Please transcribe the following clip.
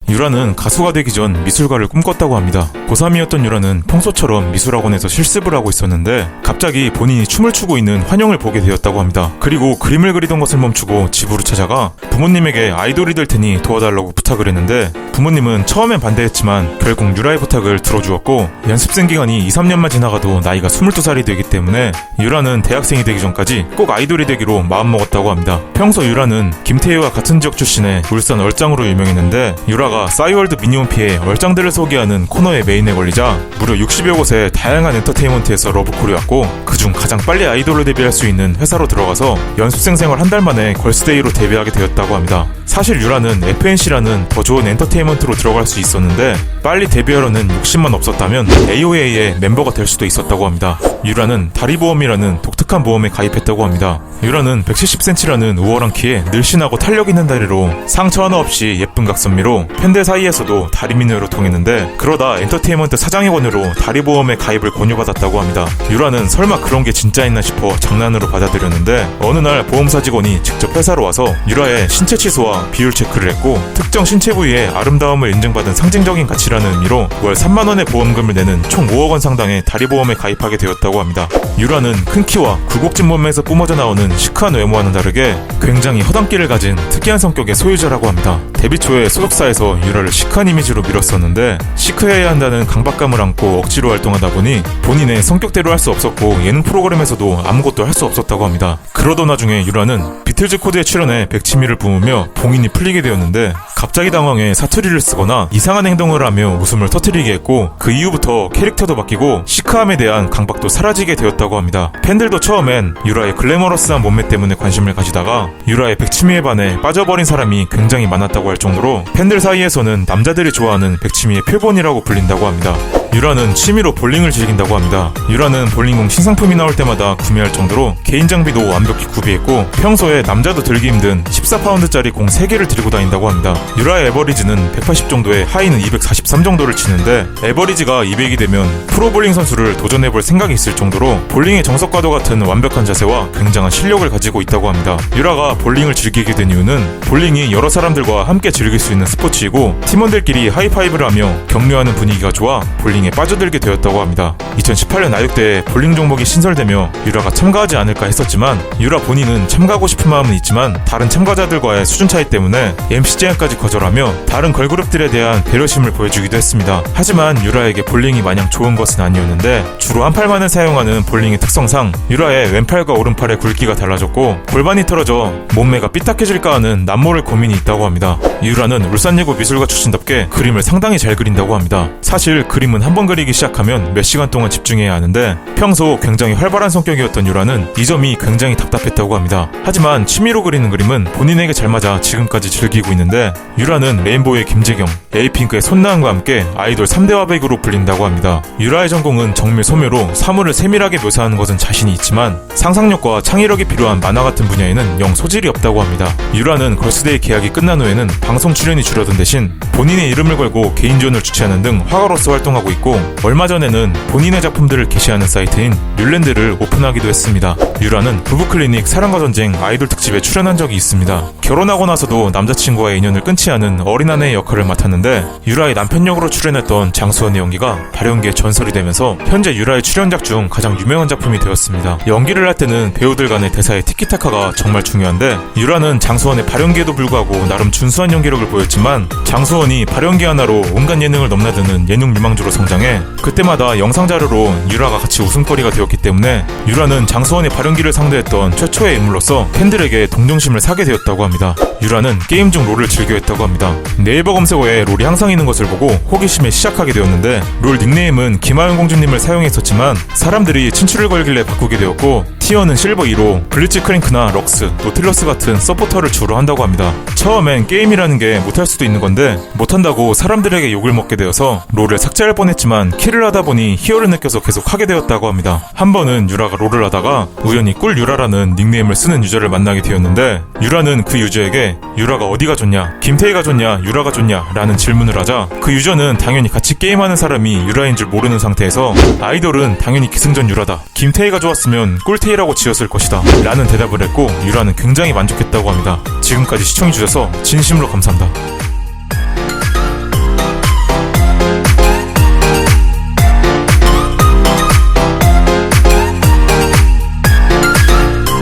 유라는 가수가 되기 전 미술가를 꿈꿨다고 합니다. 고3이었던 유라는 평소처럼 미술학원에서 실습을 하고 있었는데 갑자기 본인이 춤을 추고 있는 환영을 보게 되었다고 합니다. 그리고 그림을 그리던 것을 멈추고 집으로 찾아가 부모님에게 아이돌이 될 테니 도와달라고 부탁을 했는데 부모님은 처음엔 반대했지만 결국 유라의 부탁을 들어주었고 연습생 기간이 2-3년만 지나가도 나이가 22살이 되기 때문에 유라는 대학생이 되기 전까지 꼭 아이돌이 되기로 마음먹었다고 합니다. 평소 유라는 김태희와 같은 지역 출신의 울산 얼짱으로 유명했는데 유라가 싸이월드 미니홈피에 얼짱들을 소개하는 코너의 메인에 걸리자 무려 60여 곳의 다양한 엔터테인먼트에서 러브콜이 왔고 그중 가장 빨리 아이돌로 데뷔할 수 있는 회사로 들어가서 연습생 생활 한 달 만에 걸스데이로 데뷔하게 되었다고 합니다. 사실 유라는 FNC라는 더 좋은 엔터테인먼트로 들어갈 수 있었는데 빨리 데뷔하려는 욕심만 없었다면 AOA의 멤버가 될 수도 있었다고 합니다. 유라는 다리보험이라는 독특한 보험에 가입했다고 합니다. 유라는 170cm라는 우월한 키에 늘씬하고 탄력 있는 다리로 상처 하나 없이 예쁜 각선미로 팬들 사이에서도 다리미녀로 통했는데 그러다 엔터테인먼트 사장의 권유로 다리보험에 가입을 권유받았다고 합니다. 유라는 설마 그런 게 진짜였나 싶어 장난으로 받아들였는데 어느 날 보험사 직원이 직접 회사로 와서 유라의 신체 치수와 비율 체크를 했고 특정 신체 부위의 아름다움을 인증받은 상징적인 가치라는 의미로 월 3만원의 보험금을 내는 총 5억원 상당의 다리보험에 가입하게 되었다고 합니다. 유라는 큰 키와 굴곡진 몸매에서 뿜어져 나오는 시크한 외모와는 다르게 굉장히 허당끼를 가진 특이한 성격의 소유자라고 합니다. 데뷔 초에 소속사에서 유라를 시크한 이미지로 밀었었는데 시크해야 한다는 강박감을 안고 억지로 활동하다 보니 본인의 성격대로 할 수 없었고 예능 프로그램에서도 아무것도 할 수 없었다고 합니다. 그러던 와중에 유라는 비틀즈 코드에 출연해 백치미를 뿜으며 봉인이 풀리게 되었는데 갑자기 당황해 사투리를 쓰거나 이상한 행동을 하며 웃음을 터뜨리게 했고 그 이후부터 캐릭터도 바뀌고 시크함에 대한 강박도 사라지게 되었다고 합니다. 팬들도 처음엔 유라의 글래머러스한 몸매 때문에 관심을 가지다가 유라의 백치미에 반해 빠져버린 사람이 굉장히 많았다고 할 정도로 팬들 사이에서는 남자들이 좋아하는 백치미의 표본이라고 불린다고 합니다. 유라는 취미로 볼링을 즐긴다고 합니다. 유라는 볼링공 신상품이 나올 때마다 구매할 정도로 개인 장비도 완벽히 구비했고 평소에 남자도 들기 힘든 14파운드짜리 공 3개를 들고 다닌다고 합니다. 유라의 에버리지는 180 정도에 하이는 243 정도를 치는데 에버리지가 200이 되면 프로볼링 선수를 도전해볼 생각이 있을 정도로 볼링의 정석과도 같은 완벽한 자세와 굉장한 실력을 가지고 있다고 합니다. 유라가 볼링을 즐기게 된 이유는 볼링이 여러 사람들과 함께 즐길 수 있는 스포츠이고 팀원들끼리 하이파이브를 하며 격려하는 분위기가 좋아 볼링에 빠져들게 되었다고 합니다. 2018년 아육대에 볼링 종목이 신설되며 유라가 참가하지 않을까 했었지만 유라 본인은 참가하고 싶은 마음은 있지만 다른 참가자들과의 수준 차이 때문에 MC 제안까지 거절하며 다른 걸그룹들에 대한 배려심을 보여주기도 했습니다. 하지만 유라에게 볼링이 마냥 좋은 것은 아니었는데 주로 한 팔만을 사용하는 볼링의 특성상 유라의 왼팔과 오른팔의 굵기가 달라졌고 골반이 틀어져 몸매가 삐딱해질까 하는 남모를 고민이 있다고 합니다. 유라는 울산예고 미술가 출신답게 그림을 상당히 잘 그린다고 합니다. 사실 그림은 한 번 그리기 시작하면 몇 시간 동안 집중해야 하는데 평소 굉장히 활발한 성격이었던 유라는 이 점이 굉장히 답답했다고 합니다. 하지만 취미로 그리는 그림은 본인에게 잘 맞아 지금까지 즐기고 있는데 유라는 레인보우의 김재경, 에이핑크의 손나은과 함께 아이돌 3대 화백으로 불린다고 합니다. 유라의 전공은 정밀 소묘로 사물을 세밀하게 묘사하는 것은 자신이 있지만 상상력과 창의력이 필요한 만화 같은 분야에는 영 소질이 없다고 합니다. 유라는 걸스데이 계약이 끝난 후에는 방송 출연이 줄어든 대신 본인의 이름을 걸고 개인전을 주최하는 등 화가로서 활동하고 있고 얼마 전에는 본인의 작품들을 게시하는 사이트인 뮬랜드를 오픈하기도 했습니다. 유라는 부부클리닉 사랑과 전쟁 아이돌 특집에 출연한 적이 있습니다. 결혼하고 나서도 남자친구와의 인연을 끊지 않은 어린 아내의 역할을 맡았는데 유라의 남편 역으로 출연했던 장수원의 연기가 발연기의 전설이 되면서 현재 유라의 출연작 중 가장 유명한 작품이 되었습니다. 연기를 할 때는 배우들 간의 대사의 티키타카가 정말 중요한데 유라는 장수원의 발연기에도 불구하고 나름 준수한 연기력을 보였지만 장수원이 발연기 하나로 온갖 예능을 넘나드는 예능 유망주로 성장해 그때마다 영상 자료로 유라가 같이 웃음거리가 되었기 때문에 유라는 장수원의 발연기를 상대했던 최초의 인물로서 팬들에게 동정심을 사게 되었다고 합니다. 유라는 게임 중 롤을 즐겨했다고 합니다. 네이버 검색어에 롤이 항상 있는 것을 보고 호기심에 시작하게 되었는데 롤 닉네임은 김하연 공주님을 사용했었지만 사람들이 친추를 걸길래 바꾸게 되었고 티어는 실버 2로 블리츠 크랭크나 럭스, 노틸러스 같은 서포터를 주로 한다고 합니다. 처음엔 게임이라는 게 못할 수도 있는 건데 못한다고 사람들에게 욕을 먹게 되어서 롤을 삭제할 뻔했지만 킬을 하다 보니 희열을 느껴서 계속 하게 되었다고 합니다. 한 번은 유라가 롤을 하다가 우연히 꿀 유라라는 닉네임을 쓰는 유저를 만나게 되었는데 유라는 그 유저에게 유라가 어디가 좋냐, 김태희가 좋냐, 유라가 좋냐 라는 질문을 하자 그 유저는 당연히 같이 게임하는 사람이 유라인 줄 모르는 상태에서 아이돌은 당연히 기승전 유라다, 김태희가 좋았으면 꿀태희라고 지었을 것이다 라는 대답을 했고 유라는 굉장히 만족했다고 합니다. 지금까지 시청해주셔서 진심으로 감사합니다.